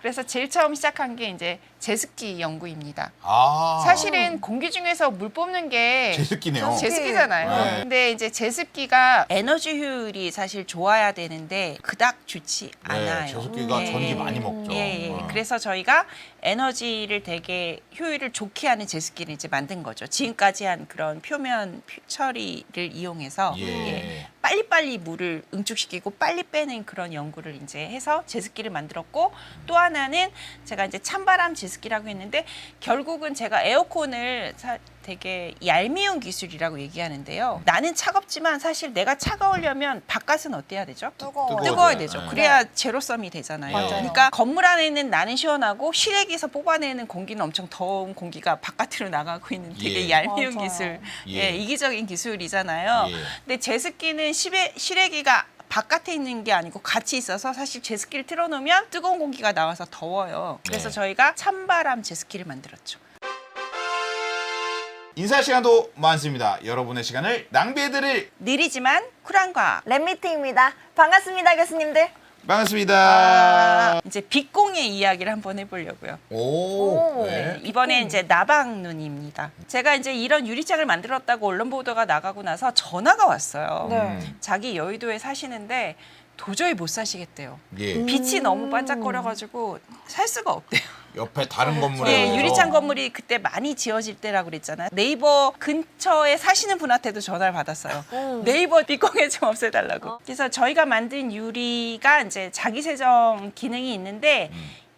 그래서 제일 처음 시작한 게 이제 제습기 연구입니다. 아. 사실은 공기 중에서 물 뽑는 게 제습기네요. 제습기잖아요. 네. 근데 이제 제습기가 에너지 효율이 사실 좋아야 되는데 그닥 좋지 네, 않아요. 제습기가 전기 많이 먹죠. 예. 그래서 저희가 에너지를 되게 효율을 좋게 하는 제습기를 이제 만든 거죠. 지금까지 한 그런 표면 처리를 이용해서 예. 빨리빨리 물을 응축시키고 빨리 빼는 그런 연구를 이제 해서 제습기를 만들었고, 또 하나는 제가 이제 찬바람 제습기라고 했는데 결국은 제가 에어컨을 되게 얄미운 기술이라고 얘기하는데요. 나는 차갑지만 사실 내가 차가우려면 바깥은 어때야 되죠? 뜨거워야 되죠. 네. 그래야 제로섬이 되잖아요. 맞아요. 그러니까 건물 안에는 나는 시원하고 실외기에서 뽑아내는 공기는 엄청 더운 공기가 바깥으로 나가고 있는 되게 예. 얄미운 맞아요. 기술, 예. 이기적인 기술이잖아요. 예. 근데 제습기는 실외기가 바깥에 있는 게 아니고 같이 있어서 사실 제습기를 틀어놓으면 뜨거운 공기가 나와서 더워요. 그래서 네. 저희가 찬바람 제습기를 만들었죠. 인사 시간도 많습니다. 여러분의 시간을 낭비해드릴 느리지만 쿨한 과학. 랩미팅입니다. 반갑습니다, 교수님들. 반갑습니다. 이제 빛공의 이야기를 한번 해보려고요. 오. 오. 네. 이번에 이제 나방눈입니다. 제가 이제 이런 유리창을 만들었다고 언론 보도가 나가고 나서 전화가 왔어요. 네. 자기 여의도에 사시는데 도저히 못 사시겠대요. 예. 빛이 너무 반짝거려가지고 살 수가 없대요. 옆에 다른 건물에 예, 대해서 유리창 건물이 그때 많이 지어질 때라고 그랬잖아요. 네이버 근처에 사시는 분한테도 전화를 받았어요. 네이버 빛공해 좀 없애달라고. 그래서 저희가 만든 유리가 이제 자기세정 기능이 있는데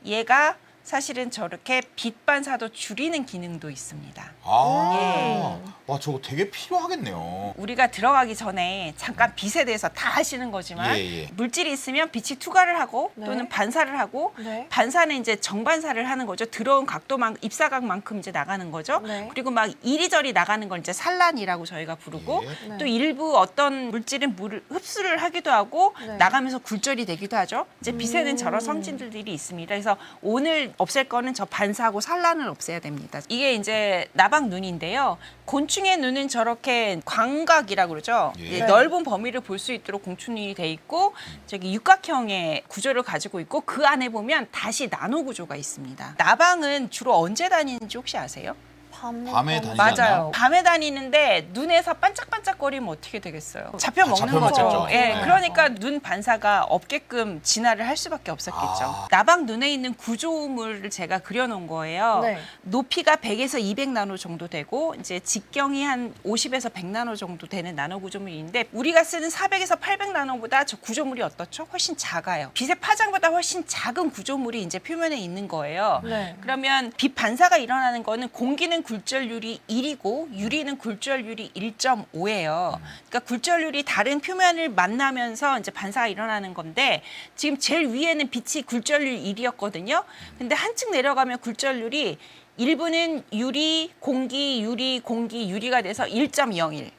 얘가 사실은 저렇게 빛 반사도 줄이는 기능도 있습니다. 아. 와, 저거 되게 필요하겠네요. 우리가 들어가기 전에 잠깐 빛에 대해서 다 하시는 거지만 예. 물질이 있으면 빛이 투과를 하고 네. 또는 반사를 하고 네. 반사는 이제 정반사를 하는 거죠. 들어온 각도만 입사각만큼 이제 나가는 거죠. 네. 그리고 막 이리저리 나가는 걸 이제 산란이라고 저희가 부르고 예. 네. 또 일부 어떤 물질은 물을 흡수를 하기도 하고 네. 나가면서 굴절이 되기도 하죠. 이제 빛에는 저런 성질들이 있습니다. 그래서 오늘 없앨 거는 저 반사하고 산란을 없애야 됩니다. 이게 이제 나방 눈인데요. 곤충의 눈은 저렇게 광각이라고 그러죠. 예. 예, 넓은 범위를 볼 수 있도록 공충이 돼 있고 저기 육각형의 구조를 가지고 있고 그 안에 보면 다시 나노 구조가 있습니다. 나방은 주로 언제 다니는지 혹시 아세요? 밤에 다니지 맞아요. 않나요? 밤에 다니는데 눈에서 반짝반짝거리면 어떻게 되겠어요? 잡혀 먹는 잡혀 거죠. 먹겠죠. 예, 네. 그러니까 눈 반사가 없게끔 진화를 할 수밖에 없었겠죠. 아. 나방 눈에 있는 구조물을 제가 그려놓은 거예요. 네. 높이가 100에서 200나노 정도 되고 이제 직경이 한 50에서 100나노 정도 되는 나노 구조물인데 우리가 쓰는 400에서 800나노보다 저 구조물이 어떻죠? 훨씬 작아요. 빛의 파장보다 훨씬 작은 구조물이 이제 표면에 있는 거예요. 네. 그러면 빛 반사가 일어나는 거는 공기는 굴절률이 1이고 유리는 굴절률이 1.5예요. 그러니까 굴절률이 다른 표면을 만나면서 이제 반사가 일어나는 건데 지금 제일 위에는 빛이 굴절률 1이었거든요. 근데 한층 내려가면 굴절률이 일부는 유리, 공기, 유리, 공기, 유리가 돼서 1.01.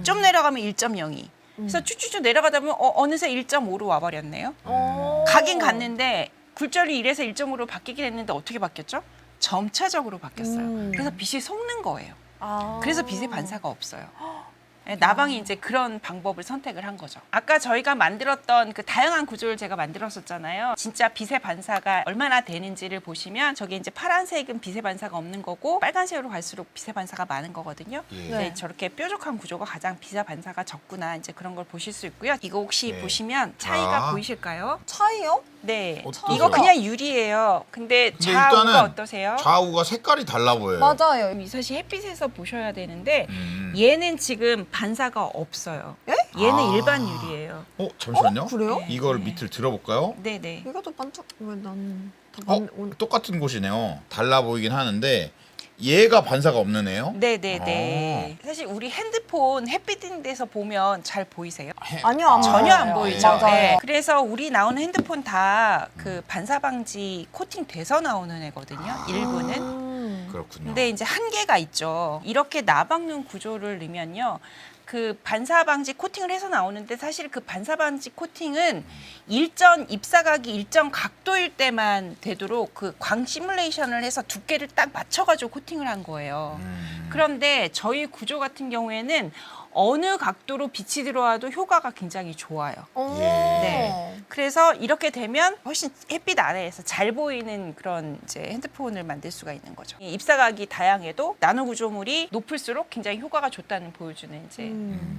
좀 내려가면 1.02. 그래서 쭉쭉쭉 내려가다 보면 어느새 1.5로 와버렸네요. 가긴 갔는데 굴절이 1에서 1.5로 바뀌긴 했는데 어떻게 바뀌었죠? 점차적으로 바뀌었어요. 그래서 빛이 속는 거예요. 그래서 빛의 반사가 없어요. 네, 나방이 이제 그런 방법을 선택을 한 거죠. 아까 저희가 만들었던 그 다양한 구조를 제가 만들었었잖아요. 진짜 빛의 반사가 얼마나 되는지를 보시면 저게 이제 파란색은 빛의 반사가 없는 거고 빨간색으로 갈수록 빛의 반사가 많은 거거든요. 예. 네, 저렇게 뾰족한 구조가 가장 빛의 반사가 적구나 이제 그런 걸 보실 수 있고요. 이거 혹시 네. 보시면 차이가 아. 보이실까요? 차이요? 네, 어떠세요? 이거 그냥 유리예요. 근데 근데 좌우가 일단은 어떠세요? 좌우가 색깔이 달라 보여요. 맞아요. 이 사실 햇빛에서 보셔야 되는데 음. 얘는 지금 반사가 없어요. 예? 얘는 아. 일반 유리예요. 잠시만요. 그래요? 이걸 밑을 들어볼까요? 네네. 이것도 반짝 왜 나는 다 똑같은 곳이네요. 달라 보이긴 하는데 얘가 반사가 없는 애요? 네네네. 사실 우리 핸드폰 햇빛 있는 데서 보면 잘 보이세요? 아니요, 안 전혀 안 보여요. 보이죠. 맞아요. 네. 그래서 우리 나오는 핸드폰 다 그 반사 방지 코팅 돼서 나오는 애거든요. 일부는. 그렇군요. 근데 이제 한계가 있죠. 이렇게 나방눈 구조를 넣으면요. 그 반사 방지 코팅을 해서 나오는데 사실 그 반사 방지 코팅은 입사각이 일정 각도일 때만 되도록 그 광 시뮬레이션을 해서 두께를 딱 맞춰가지고 코팅을 한 거예요. 그런데 저희 구조 같은 경우에는 어느 각도로 빛이 들어와도 효과가 굉장히 좋아요. 오. 예. 네. 그래서 이렇게 되면 훨씬 햇빛 아래에서 잘 보이는 그런 이제 핸드폰을 만들 수가 있는 거죠. 이 입사각이 다양해도 나노 구조물이 높을수록 굉장히 효과가 좋다는 보여주는 이제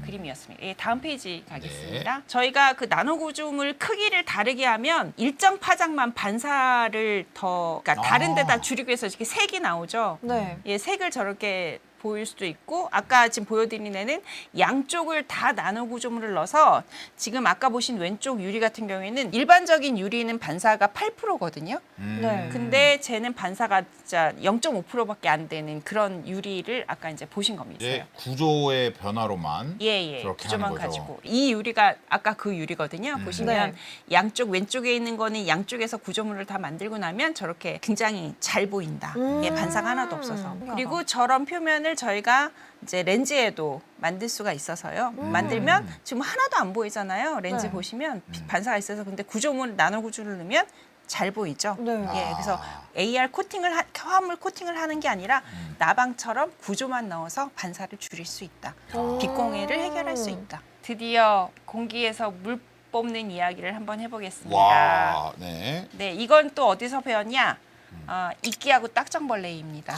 그림이었습니다. 예, 다음 페이지 가겠습니다. 저희가 그 나노 구조물 크기를 다르게 하면 일정 파장만 반사를 그러니까 다른 데다 줄이기 위해서 이렇게 색이 나오죠. 네. 예, 색을 저렇게 보일 수도 있고 아까 지금 보여드린 애는 양쪽을 다 나노 구조물을 넣어서 지금 아까 보신 왼쪽 유리 같은 경우에는 일반적인 유리는 반사가 8%거든요. 네. 근데 쟤는 반사가 진짜 0.5%밖에 안 되는 그런 유리를 아까 이제 보신 겁니다. 이제 구조의 변화로만 예, 저렇게 구조만 하는 거죠. 가지고 이 유리가 아까 그 유리거든요. 보시면 네. 양쪽 왼쪽에 있는 거는 양쪽에서 구조물을 다 만들고 나면 저렇게 굉장히 잘 보인다. 예, 반사가 하나도 없어서. 신기하다. 그리고 저런 표면을 저희가 이제 렌즈에도 만들 수가 있어서요. 만들면 지금 하나도 안 보이잖아요. 렌즈 네. 보시면 반사가 있어서 근데 구조물 나노 구조를 넣으면 잘 보이죠. 네. 예, 그래서 AR 코팅을 화물 코팅을 하는 게 아니라 나방처럼 구조만 넣어서 반사를 줄일 수 있다. 빛공해를 해결할 수 있다. 드디어 공기에서 물 뽑는 이야기를 한번 해보겠습니다. 와, 네. 네, 이건 또 어디서 배웠냐? 이끼하고 딱정벌레입니다.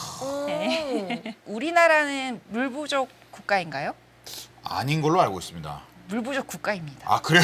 네. 우리나라는 물 부족 국가인가요? 아닌 걸로 알고 있습니다. 물 부족 국가입니다. 아, 그래요?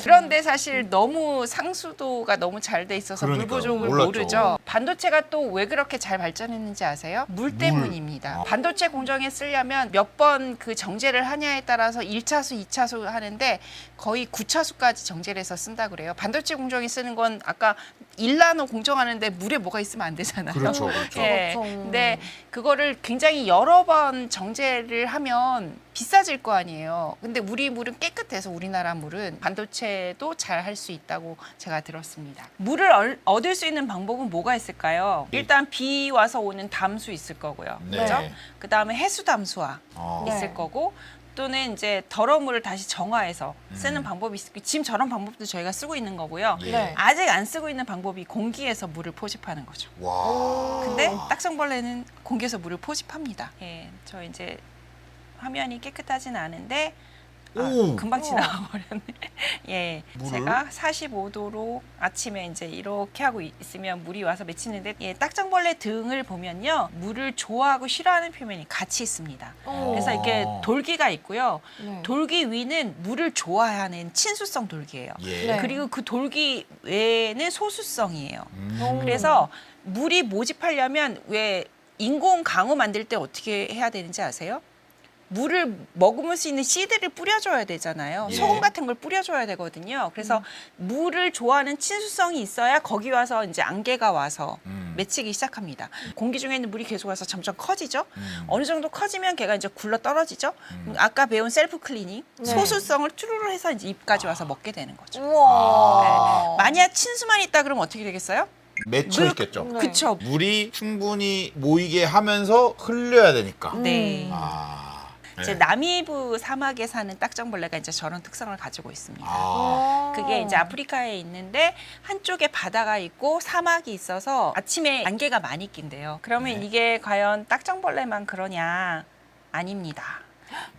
그런데 사실 너무 상수도가 너무 잘 돼 있어서 물 그러니까요. 부족을 몰랐죠. 모르죠. 반도체가 또 왜 그렇게 잘 발전했는지 아세요? 물 때문입니다. 아. 반도체 공정에 쓰려면 몇 번 그 정제를 하냐에 따라서 1차수, 2차수 하는데 거의 9차수까지 정제를 해서 쓴다 그래요. 반도체 공정에 쓰는 건 아까 1나노 공정하는데 물에 뭐가 있으면 안 되잖아요. 그렇죠, 그렇죠. 예. 그렇죠. 근데 그거를 굉장히 여러 번 정제를 하면 비싸질 거 아니에요. 근데 우리 물은 깨끗해서 우리나라 물은 반도체도 잘 할 수 있다고 제가 들었습니다. 물을 얻을 수 있는 방법은 뭐가 있을까요? 일단 비 와서 오는 담수 있을 거고요. 네. 그렇죠? 그다음에 해수 담수화 어. 네. 있을 거고 또는 이제 더러운 물을 다시 정화해서 쓰는 방법이 있을 거고 지금 저런 방법도 저희가 쓰고 있는 거고요. 예. 네. 아직 안 쓰고 있는 방법이 공기에서 물을 포집하는 거죠. 와. 근데 딱정벌레는 공기에서 물을 포집합니다. 예, 저 이제 화면이 깨끗하진 않은데 오. 금방 지나가버렸네. 예, 물을? 제가 45도로 아침에 이제 이렇게 하고 있으면 물이 와서 맺히는데 예, 딱정벌레 등을 보면요 물을 좋아하고 싫어하는 표면이 같이 있습니다. 그래서 이렇게 돌기가 있고요. 네. 돌기 위는 물을 좋아하는 친수성 돌기예요. 예. 네. 그리고 그 돌기 외에는 소수성이에요. 음. 그래서 물이 모집하려면 왜 인공 강우 만들 때 어떻게 해야 되는지 아세요? 물을 머금을 수 있는 씨드를 뿌려줘야 되잖아요. 예. 소금 같은 걸 뿌려줘야 되거든요. 그래서 물을 좋아하는 친수성이 있어야 거기 와서 이제 안개가 와서 맺히기 시작합니다. 공기 중에 있는 물이 계속 와서 점점 커지죠. 어느 정도 커지면 걔가 이제 굴러 떨어지죠. 아까 배운 셀프 클리닝 네. 소수성을 쭈루루 해서 이제 입까지 와서 먹게 되는 거죠. 우와. 만약 친수만 있다 그러면 어떻게 되겠어요? 맺혀 있겠죠. 네. 그쵸. 물이 충분히 모이게 하면서 흘려야 되니까. 네. 아. 이제 나미브 사막에 사는 딱정벌레가 이제 저런 특성을 가지고 있습니다. 아. 그게 이제 아프리카에 있는데 한쪽에 바다가 있고 사막이 있어서 아침에 안개가 많이 낀대요. 그러면 네. 이게 과연 딱정벌레만 그러냐? 아닙니다.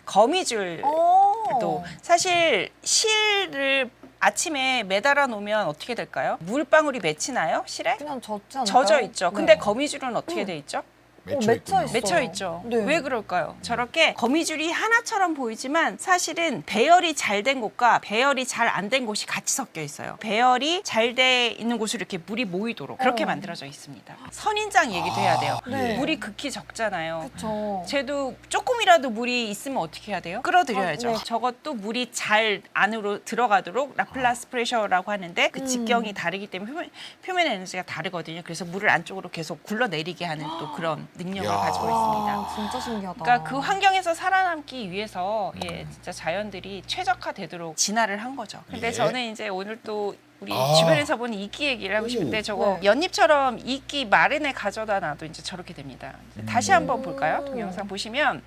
거미줄도 오. 사실 실을 아침에 매달아 놓으면 어떻게 될까요? 물방울이 맺히나요? 실에? 그냥 젖지 않을까요? 젖어 있죠. 근데 네. 거미줄은 어떻게 돼 있죠? 맺혀 있군요. 맺혀 있어. 맺혀 있죠. 네. 왜 그럴까요? 저렇게 거미줄이 하나처럼 보이지만 사실은 배열이 잘 된 곳과 배열이 잘 안 된 곳이 같이 섞여 있어요. 배열이 잘 돼 있는 곳으로 이렇게 물이 모이도록 그렇게 만들어져 있습니다. 선인장 얘기도 해야 돼요. 네. 물이 극히 적잖아요. 그렇죠. 쟤도 조금이라도 물이 있으면 어떻게 해야 돼요? 끌어들여야죠. 아, 네. 저것도 물이 잘 안으로 들어가도록 라플라스 프레셔라고 하는데 그 직경이 다르기 때문에 표면 에너지가 다르거든요. 그래서 물을 안쪽으로 계속 굴러내리게 하는 또 그런 능력을 야. 가지고 있습니다. 와, 진짜 신기하다. 그러니까 그 환경에서 살아남기 위해서 예, 진짜 자연들이 최적화되도록 진화를 한 거죠. 근데 예. 저는 이제 오늘 또 우리 아. 주변에서 보는 이끼 얘기를 하고 싶은데 저거 네. 연잎처럼 이끼 마른에 가져다 놔도 이제 저렇게 됩니다. 다시 한번 볼까요? 동영상 보시면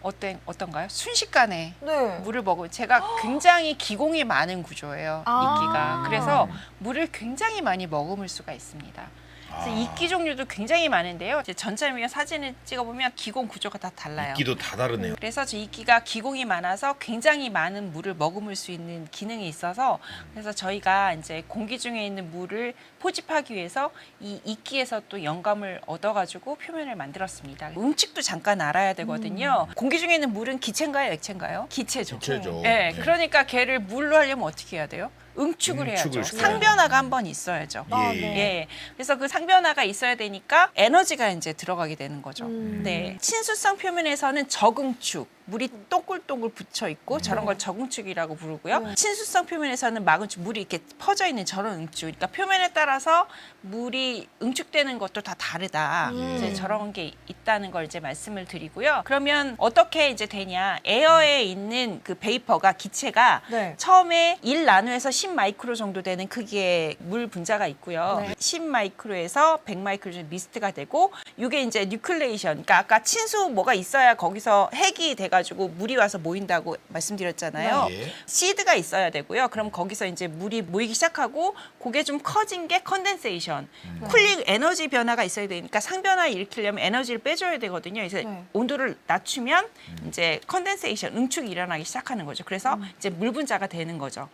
어떤가요? 순식간에 네. 물을 먹으면 제가 굉장히 기공이 많은 구조예요. 아. 이끼가. 그래서 물을 굉장히 많이 머금을 수가 있습니다. 그래서 이끼 종류도 굉장히 많은데요. 이제 전체미경 사진을 찍어보면 기공 구조가 다 달라요. 이끼도 다 다르네요. 그래서 저 이끼가 기공이 많아서 굉장히 많은 물을 머금을 수 있는 기능이 있어서 그래서 저희가 이제 공기 중에 있는 물을 포집하기 위해서 이 이끼에서 또 영감을 얻어가지고 표면을 만들었습니다. 음측도 잠깐 알아야 되거든요. 공기 중에 있는 물은 기체인가요, 액체인가요? 기체죠. 기체죠. 네, 네. 그러니까 걔를 물로 하려면 어떻게 해야 돼요? 응축을 해야죠. 응축을 시켜야 상변화가 한 번 있어야죠. 아, 예, 네. 예. 그래서 그 상변화가 있어야 되니까 에너지가 이제 들어가게 되는 거죠. 음. 네. 친수성 표면에서는 적응축, 물이 동글동글 붙여 있고 저런 걸 적응축이라고 부르고요. 네. 친수성 표면에서는 막응축, 물이 이렇게 퍼져 있는 저런 응축. 그러니까 표면에 따라서 물이 응축되는 것도 다 다르다. 이제 저런 게 있다는 걸 이제 말씀을 드리고요. 그러면 어떻게 이제 되냐? 에어에 있는 그 베이퍼가 기체가 네. 처음에 1 나누어서 10 마이크로 정도 되는 크기의 물 분자가 있고요. 네. 10 마이크로에서 100 마이크로 정도 미스트가 되고 이게 이제 뉴클레이션. 그러니까 아까 친수 뭐가 있어야 거기서 핵이 돼가지고 물이 와서 모인다고 말씀드렸잖아요. 네. 예. 시드가 있어야 되고요. 그럼 거기서 이제 물이 모이기 시작하고 그게 좀 커진 게 컨덴세이션. 쿨링 에너지 변화가 있어야 되니까 상변화 일으키려면 에너지를 빼줘야 되거든요. 그래서 네. 온도를 낮추면 이제 컨덴세이션, 응축이 일어나기 시작하는 거죠. 그래서 이제 물 분자가 되는 거죠.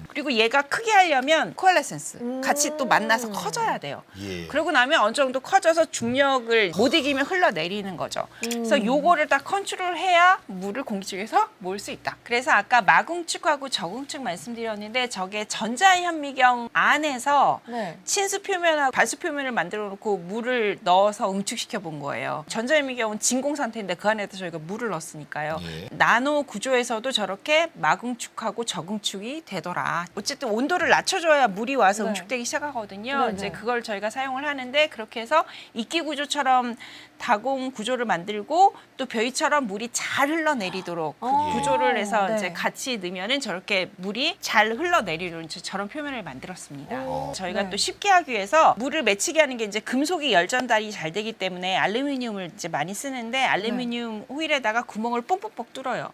그리고 얘가 크게 하려면 코알레센스 같이 또 만나서 커져야 돼요. 예. 그러고 나면 어느 정도 커져서 중력을 못 이기면 흘러내리는 거죠. 그래서 요거를 다 컨트롤해야 물을 공기 중에서 모을 수 있다. 그래서 아까 마궁축하고 적응축 말씀드렸는데 저게 전자현미경 안에서 네. 친수 표면하고 발수 표면을 만들어 놓고 물을 넣어서 응축시켜 본 거예요. 전자현미경은 진공 상태인데 그 안에다 저희가 물을 넣었으니까요. 예. 나노 구조에서도 저렇게 마궁축하고 적응축이 되더라. 어쨌든 온도를 낮춰줘야 물이 와서 네. 응축되기 시작하거든요. 네, 이제 네. 그걸 저희가 사용을 하는데 그렇게 해서 이끼 구조처럼 다공 구조를 만들고 또 벼이처럼 물이 잘 흘러내리도록 그 어, 구조를 해서 네. 이제 같이 넣으면은 저렇게 물이 잘 흘러내리도록 이제 저런 표면을 만들었습니다. 저희가 네. 또 쉽게 하기 위해서 물을 맺히게 하는 게 이제 금속이 열전달이 잘 되기 때문에 알루미늄을 이제 많이 쓰는데 알루미늄 호일에다가 구멍을 뽕뽕뽕 뚫어요.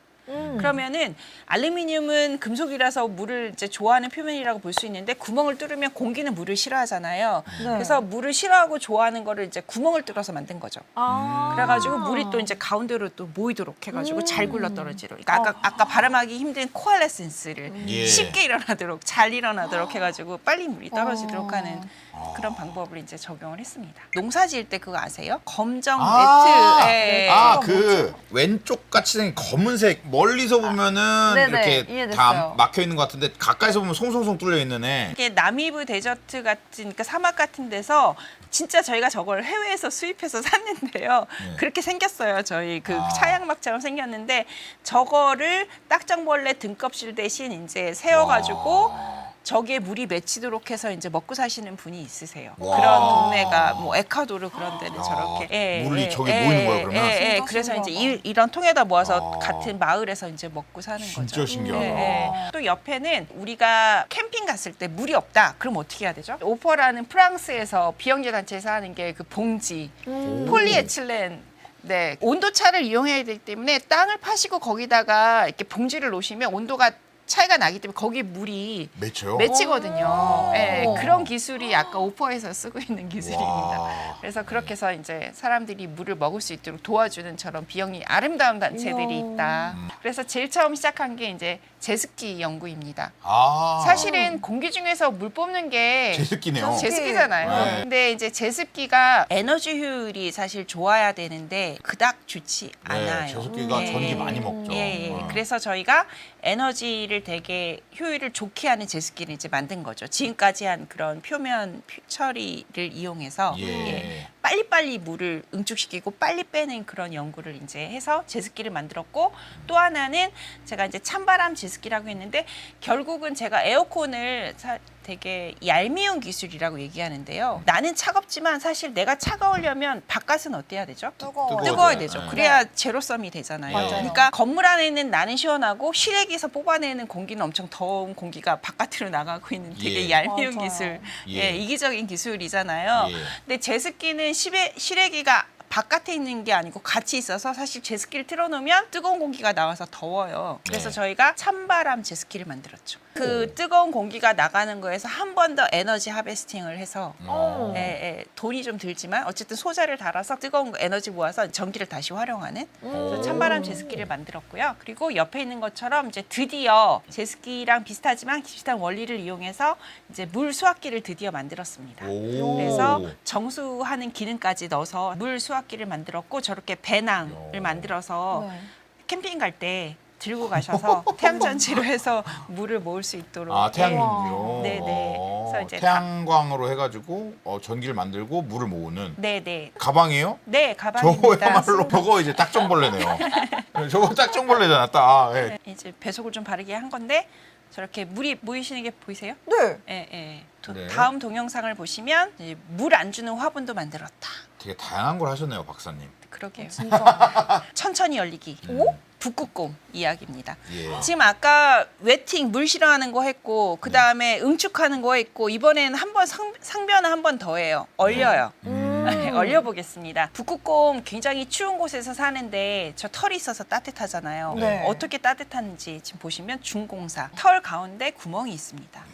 그러면은 알루미늄은 금속이라서 물을 이제 좋아하는 표면이라고 볼 수 있는데 구멍을 뚫으면 공기는 물을 싫어하잖아요. 네. 그래서 물을 싫어하고 좋아하는 거를 이제 구멍을 뚫어서 만든 거죠. 아. 그래가지고 물이 또 이제 가운데로 또 모이도록 해가지고 잘 굴러 떨어지도록. 그러니까 아까 발음하기 힘든 코알레센스를 예. 쉽게 일어나도록 잘 일어나도록 해가지고 빨리 물이 떨어지도록 하는 그런 방법을 이제 적용을 했습니다. 농사 지을 때 그거 아세요? 검정 아, 매트. 예. 그 왼쪽 같이 생긴 검은색 멀리서 보면은 네네, 이렇게 이해됐어요. 다 막혀 있는 것 같은데 가까이서 보면 송송송 뚫려 있는 애. 이게 나미브 데저트 같은 그러니까 사막 같은 데서 진짜 저희가 저걸 해외에서 수입해서 샀는데요. 그렇게 생겼어요. 저희 그 차양막처럼 생겼는데 저거를 딱정벌레 등껍질 대신 이제 세워가지고 저기에 물이 맺히도록 해서 이제 먹고 사시는 분이 있으세요. 와. 그런 동네가 뭐 에콰도르 그런 데는 저렇게 물이 저기 모이는 거예요, 그러면? 진짜 그래서 이제 신기하다. 이런 통에다 모아서 같은 마을에서 이제 먹고 사는 거죠. 진짜 신기하다. 또 옆에는 우리가 캠핑 갔을 때 물이 없다. 그럼 어떻게 해야 되죠? 오퍼라는 프랑스에서 비영리 단체에서 하는 게 그 봉지, 폴리에틸렌. 네, 온도차를 이용해야 되기 때문에 땅을 파시고 거기다가 이렇게 봉지를 놓으시면 온도가 차이가 나기 때문에 거기 물이 맺혀요? 맺히거든요. 네, 그런 기술이 아까 오퍼에서 쓰고 있는 기술입니다. 와. 그래서 그렇게 해서 이제 사람들이 물을 먹을 수 있도록 도와주는 저런 비영리 아름다운 단체들이 이야. 있다. 그래서 제일 처음 시작한 게 이제 제습기 연구입니다. 아. 사실은 공기 중에서 물 뽑는 게 제습기네요. 제습기잖아요. 네. 근데 이제 제습기가 에너지 효율이 사실 좋아야 되는데 그닥 좋지 않아요. 제습기가 예. 전기 많이 먹죠. 예, 예. 그래서 저희가 에너지를 되게 효율을 좋게 하는 제습기를 이제 만든 거죠. 지금까지 한 그런 표면 처리를 이용해서 예. 빨리빨리 물을 응축시키고 빨리 빼는 그런 연구를 이제 해서 제습기를 만들었고 또 하나는 제가 이제 찬바람 제습기라고 했는데 결국은 제가 에어컨을 되게 얄미운 기술이라고 얘기하는데요. 나는 차갑지만 사실 내가 차가우려면 바깥은 어때야 되죠? 뜨거워야 뜨거워야 돼요. 되죠. 네. 그래야 제로섬이 되잖아요. 맞아요. 그러니까 건물 안에는 나는 시원하고 실외기에서 뽑아내는 공기는 엄청 더운 공기가 바깥으로 나가고 있는 되게 예. 얄미운 맞아요. 기술, 예. 이기적인 기술이잖아요. 예. 근데 제습기는 실외기가 바깥에 있는 게 아니고 같이 있어서 사실 제습기를 틀어놓으면 뜨거운 공기가 나와서 더워요. 그래서 네. 저희가 찬바람 제습기를 만들었죠. 그 뜨거운 공기가 나가는 거에서 한 번 더 에너지 하베스팅을 해서 어. 돈이 좀 들지만 어쨌든 소자를 달아서 뜨거운 에너지 모아서 전기를 다시 활용하는 그래서 찬바람 제습기를 만들었고요. 그리고 옆에 있는 것처럼 이제 드디어 제습기랑 비슷하지만 비슷한 원리를 이용해서 이제 물 수압기를 드디어 만들었습니다. 오. 그래서 정수하는 기능까지 넣어서 물 수압기를 만들었고 저렇게 배낭을 야. 만들어서 네. 캠핑 갈 때 들고 가셔서 태양전지로 해서 물을 모을 수 있도록 태양전기로. 네네. 그래서 이제 태양광으로 해가지고 전기를 만들고 물을 모으는 네네. 가방이에요? 네, 가방입니다. 저거 이제 딱정벌레네요. 저거 딱정벌레잖아, 딱. 예. 이제 배속을 좀 바르게 한 건데 저렇게 물이 모이시는 게 보이세요? 네. 예, 예. 네. 다음 동영상을 보시면 물 안 주는 화분도 만들었다. 되게 다양한 걸 하셨네요, 박사님. 그러게요. 진짜. 천천히 열리기. 오? 북극곰 이야기입니다. 예. 지금 아까 웨팅 물 실어하는 거 했고 그 다음에 응축하는 거 했고 이번에는 한번 상변을 한 번 더 해요. 얼려요. 얼려보겠습니다. 북극곰 굉장히 추운 곳에서 사는데 저 털이 있어서 따뜻하잖아요. 네. 어떻게 따뜻한지 지금 보시면 중공사 털 가운데 구멍이 있습니다.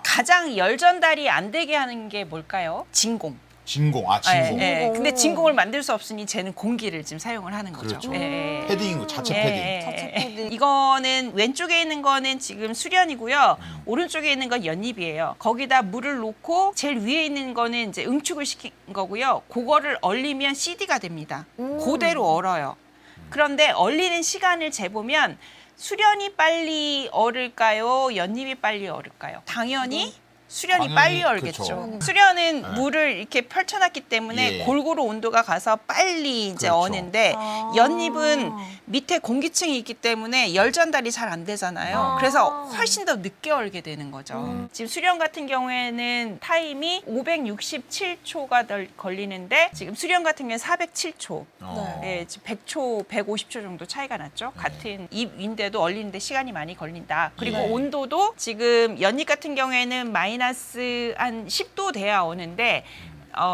가장 열 전달이 안 되게 하는 게 뭘까요? 진공. 진공. 예, 예. 근데 진공을 만들 수 없으니 쟤는 공기를 지금 사용을 하는 거죠. 그렇죠. 예, 예. 패딩, 자체 예, 패딩. 예, 자체 예. 패딩. 이거는 왼쪽에 있는 거는 지금 수련이고요. 오른쪽에 있는 건 연잎이에요. 거기다 물을 놓고 제일 위에 있는 거는 이제 응축을 시킨 거고요. 그거를 얼리면 CD가 됩니다. 그대로 얼어요. 그런데 얼리는 시간을 재보면 수련이 빨리 얼을까요? 연잎이 빨리 얼을까요? 당연히 수련이 당연히 빨리 얼겠죠. 그쵸. 수련은 네. 물을 이렇게 펼쳐놨기 때문에 예. 골고루 온도가 가서 빨리 이제 그렇죠. 어는데 아. 연잎은 밑에 공기층이 있기 때문에 열 전달이 잘 안 되잖아요. 아. 그래서 훨씬 더 늦게 얼게 되는 거죠. 지금 수련 같은 경우에는 타임이 567초가 걸리는데 지금 수련 같은 경우는 407초. 예, 지금 100초, 150초 정도 차이가 났죠. 같은 잎인데도 얼리는데 시간이 많이 걸린다. 그리고 예. 온도도 지금 연잎 같은 경우에는 마이너스 한 10도 돼야 오는데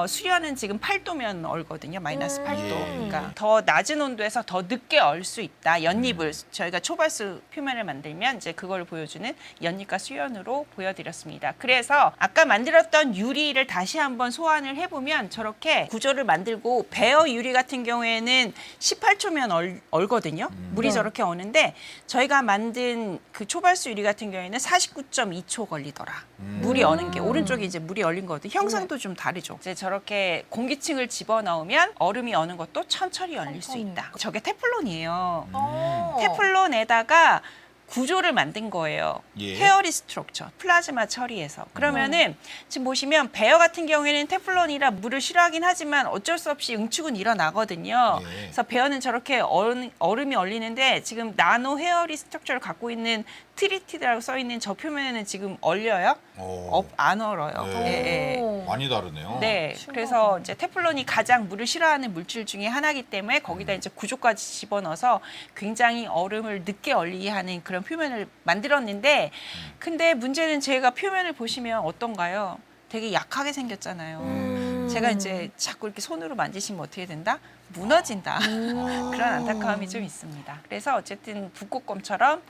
수련은 지금 8도면 얼거든요. 마이너스 8도. 예. 그러니까 더 낮은 온도에서 더 늦게 얼 수 있다. 연잎을 저희가 초발수 표면을 만들면 이제 그걸 보여주는 연잎과 수련으로 보여드렸습니다. 그래서 아까 만들었던 유리를 다시 한번 소환을 해보면 저렇게 구조를 만들고 베어 유리 같은 경우에는 18초면 얼거든요. 물이 네. 저렇게 어는데 저희가 만든 그 초발수 유리 같은 경우에는 49.2초 걸리더라. 물이 어는 게 오른쪽에 이제 물이 얼린 거거든요. 형상도 좀 다르죠. 이제 저렇게 공기층을 집어넣으면 얼음이 어는 것도 천천히 얼릴 수 천천히. 있다. 저게 테플론이에요. 어. 테플론에다가 구조를 만든 거예요. 예. 헤어리 스트럭처, 플라즈마 처리해서. 그러면은 지금 보시면 베어 같은 경우에는 테플론이라 물을 싫어하긴 하지만 어쩔 수 없이 응축은 일어나거든요. 예. 그래서 베어는 저렇게 얼음이 얼리는데 지금 나노 헤어리 스트럭처를 갖고 있는 트리티드라고 써 있는 저 표면에는 지금 얼려요? 안 얼어요. 네. 예, 예. 오. 많이 다르네요. 네, 신기하다. 그래서 이제 테플론이 가장 물을 싫어하는 물질 중에 하나이기 때문에 거기다 이제 구조까지 집어넣어서 굉장히 얼음을 늦게 얼리게 하는 그런 표면을 만들었는데, 근데 문제는 제가 표면을 보시면 어떤가요? 되게 약하게 생겼잖아요. 제가 이제 자꾸 이렇게 손으로 만지시면 어떻게 된다? 무너진다. 그런 안타까움이 좀 있습니다. 그래서 어쨌든 북극곰처럼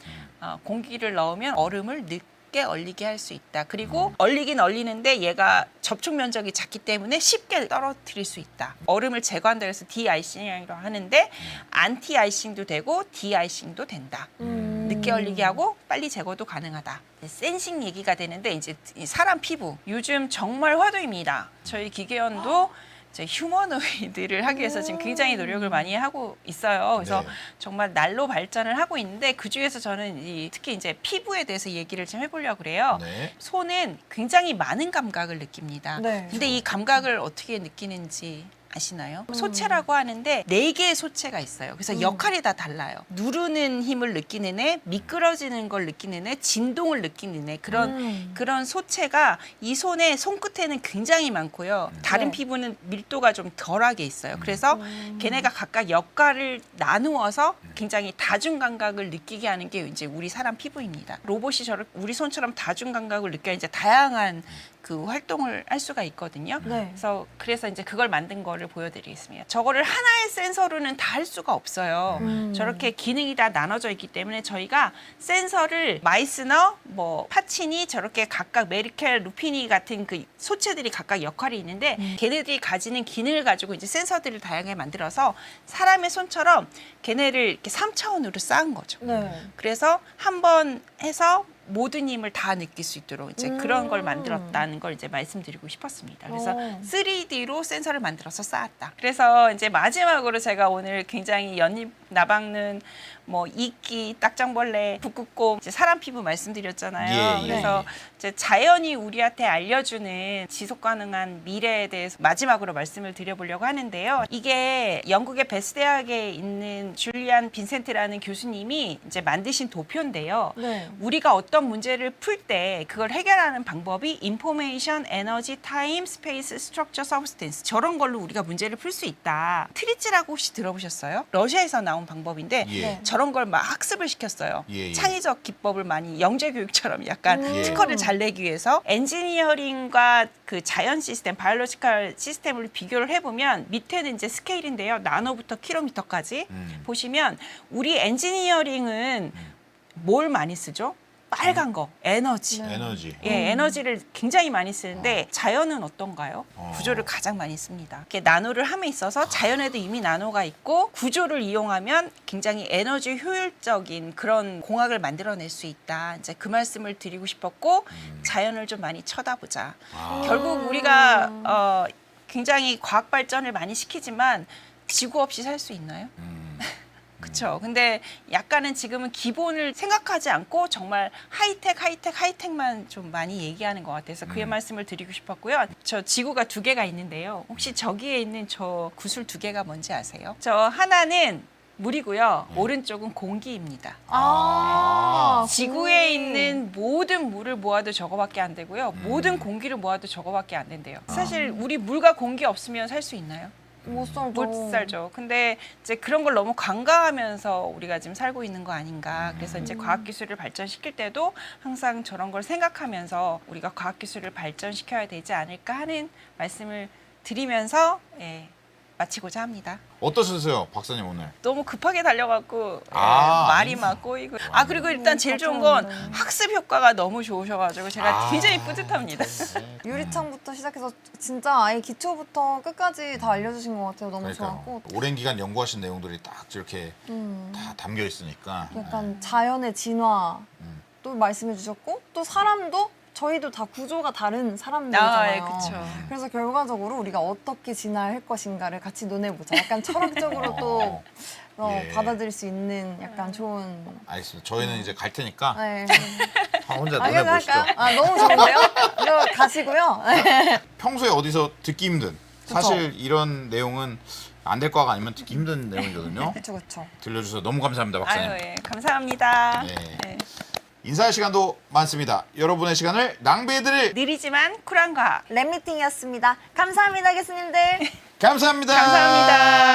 공기를 넣으면 얼음을 늦게 얼리게 할 수 있다. 그리고 얼리긴 얼리는데 얘가 접촉 면적이 작기 때문에 쉽게 떨어뜨릴 수 있다. 얼음을 제거한다 해서 디아이싱이라고 하는데 안티 아이싱도 되고 디아이싱도 된다. 늦게 얼리게 하고 빨리 제거도 가능하다. 센싱 얘기가 되는데 이제 사람 피부 요즘 정말 화두입니다. 저희 기계원도 이제 휴머노이드를 하기 위해서 지금 굉장히 노력을 많이 하고 있어요. 그래서 네. 정말 날로 발전을 하고 있는데 그 중에서 저는 특히 이제 피부에 대해서 얘기를 좀 해보려고 그래요. 네. 손은 굉장히 많은 감각을 느낍니다. 네. 근데 이 감각을 어떻게 느끼는지 아시나요? 소체라고 하는데 4개의 소체가 있어요. 그래서 역할이 다 달라요. 누르는 힘을 느끼는 애, 미끄러지는 걸 느끼는 애, 진동을 느끼는 애 그런 소체가 이 손끝에는 굉장히 많고요. 다른 네. 피부는 밀도가 좀 덜하게 있어요. 그래서 걔네가 각각 역할을 나누어서 굉장히 다중 감각을 느끼게 하는 게 이제 우리 사람 피부입니다. 로봇이 우리 손처럼 다중 감각을 느껴야 이제 다양한 그 활동을 할 수가 있거든요. 네. 그래서 이제 그걸 만든 거를 보여드리겠습니다. 저거를 하나의 센서로는 다 할 수가 없어요. 저렇게 기능이 다 나눠져 있기 때문에 저희가 센서를 마이스너, 뭐 파치니 저렇게 각각 메리켈, 루피니 같은 그 소체들이 각각 역할이 있는데 걔네들이 가지는 기능을 가지고 이제 센서들을 다양하게 만들어서 사람의 손처럼 걔네를 이렇게 3차원으로 쌓은 거죠. 네. 그래서 한 번 해서 모든 힘을 다 느낄 수 있도록 이제 그런 걸 만들었다는 걸 이제 말씀드리고 싶었습니다. 그래서 3D로 센서를 만들어서 쌓았다. 그래서 이제 마지막으로 제가 오늘 굉장히 연잎 나박는 뭐 이끼, 딱정벌레, 북극곰, 이제 사람 피부 말씀드렸잖아요. 예, 예, 그래서 이제 자연이 우리한테 알려주는 지속 가능한 미래에 대해서 마지막으로 말씀을 드려보려고 하는데요. 이게 영국의 베스 대학에 있는 줄리안 빈센트라는 교수님이 이제 만드신 도표인데요. 네. 우리가 어떤 문제를 풀 때 그걸 해결하는 방법이 인포메이션, 에너지, 타임, 스페이스, 스트럭처, 서브스텐스 저런 걸로 우리가 문제를 풀 수 있다. 트리치라고 혹시 들어보셨어요? 러시아에서 나온 방법인데 예. 네. 저런 걸 막 학습을 시켰어요. 예, 예. 창의적 기법을 많이 영재 교육처럼 약간 예. 특허를 잘 내기 위해서 엔지니어링과 그 자연 시스템, 바이올로지컬 시스템을 비교를 해보면 밑에는 이제 스케일인데요. 나노부터 킬로미터까지 보시면 우리 엔지니어링은 뭘 많이 쓰죠? 빨간 거, 에너지. 네. 에너지. 예, 에너지를 굉장히 많이 쓰는데 자연은 어떤가요? 구조를 가장 많이 씁니다. 이렇게 나노를 함에 있어서 자연에도 이미 나노가 있고 구조를 이용하면 굉장히 에너지 효율적인 그런 공학을 만들어낼 수 있다. 이제 그 말씀을 드리고 싶었고 자연을 좀 많이 쳐다보자. 결국 우리가 굉장히 과학 발전을 많이 시키지만 지구 없이 살 수 있나요? 그렇죠. 근데 약간은 지금은 기본을 생각하지 않고 정말 하이텍만 좀 많이 얘기하는 것 같아서 그의 말씀을 드리고 싶었고요. 저 지구가 2개가 있는데요. 혹시 저기에 있는 저 구슬 2개가 뭔지 아세요? 저 하나는 물이고요. 오른쪽은 공기입니다. 지구에 있는 모든 물을 모아도 저거밖에 안 되고요. 모든 공기를 모아도 저거밖에 안 된대요. 사실 우리 물과 공기 없으면 살 수 있나요? 못 살죠. 못 살죠. 근데 이제 그런 걸 너무 간과하면서 우리가 지금 살고 있는 거 아닌가. 그래서 이제 과학기술을 발전시킬 때도 항상 저런 걸 생각하면서 우리가 과학기술을 발전시켜야 되지 않을까 하는 말씀을 드리면서 마치고자 합니다. 어떠셨어요, 박사님 오늘? 너무 급하게 달려갖고 말이 막 꼬이고. 그리고 일단 제일 좋은 건 학습 효과가 너무 좋으셔가지고 제가 굉장히 뿌듯합니다. 유리창부터 시작해서 진짜 아예 기초부터 끝까지 다 알려주신 것 같아요. 너무 그러니까요. 좋았고 오랜 기간 연구하신 내용들이 딱 이렇게 다 담겨 있으니까. 약간 자연의 진화 또 말씀해 주셨고 또 사람도 저희도 다 구조가 다른 사람들이잖아요. 그렇죠. 그래서 결과적으로 우리가 어떻게 진화할 것인가를 같이 논해보자. 약간 철학적으로 또 예. 받아들일 수 있는 약간 좋은. 알겠습니다. 저희는 이제 갈 테니까 네. 혼자 알겠어요, 논해보시죠. 할까요? 너무 좋은데요? 이거 가시고요. 평소에 어디서 듣기 힘든 사실 이런 내용은 안 될 과가 아니면 듣기 힘든 내용이거든요. 그렇죠. 들려주셔서 너무 감사합니다, 박사님. 감사합니다. 네. 인사할 시간도 많습니다. 여러분의 시간을 낭비해드릴 느리지만 쿨한 과학. 랩미팅이었습니다. 감사합니다, 교수님들. 감사합니다. 감사합니다.